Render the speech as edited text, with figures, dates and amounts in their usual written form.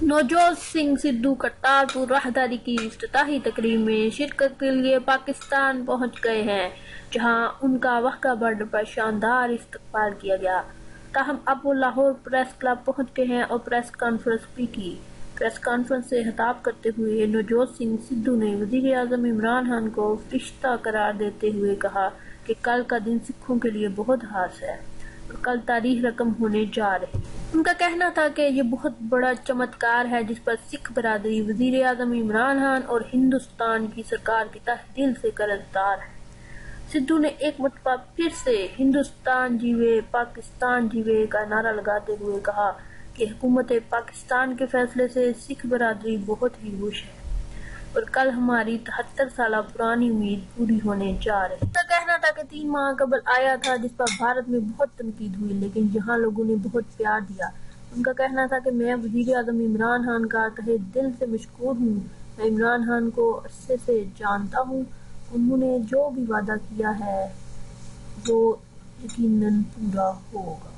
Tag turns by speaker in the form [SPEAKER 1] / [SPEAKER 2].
[SPEAKER 1] नवजोत सिंह सिद्धू करतारपुर राहदारी की इफ्तिताही तकरीब में शिरकत के लिए पाकिस्तान पहुंच गए हैं, जहां उनका वाघा बॉर्डर पर शानदार इस्तकबाल किया गया। ताहम अब वो लाहौर प्रेस क्लब पहुंच गए हैं और प्रेस कॉन्फ्रेंस भी की। प्रेस कॉन्फ्रेंस से खिताब करते हुए नवजोत सिंह सिद्धू ने वज़ीर आज़म इमरान खान को फरिश्ता करार देते हुए कहा कि कल का दिन सिखों के लिए बहुत खास है और कल तारीख रकम होने जा रही है। उनका कहना था कि ये बहुत बड़ा चमत्कार है जिस पर सिख बरादरी वज़ीर आज़म इमरान खान और हिंदुस्तान की सरकार की तहे दिल से कर्जदार है। सिद्धू ने एक मरतबा फिर से हिंदुस्तान जीवे पाकिस्तान जीवे का नारा लगाते हुए कहा कि हुकूमत पाकिस्तान के फैसले से सिख बरादरी बहुत ही खुश है और कल हमारी 73 साल पुरानी उम्मीद पूरी होने जा रही है। उनका कहना था कि 3 माह कबल आया था जिस पर भारत में बहुत तनकीद हुई, लेकिन यहाँ लोगों ने बहुत प्यार दिया। उनका कहना था कि मैं वज़ीर आज़म इमरान खान का तहे दिल से मशकूर हूँ। मैं इमरान खान को अरसे से जानता हूँ। उन्होंने जो भी वादा किया है वो यकीनन पूरा होगा।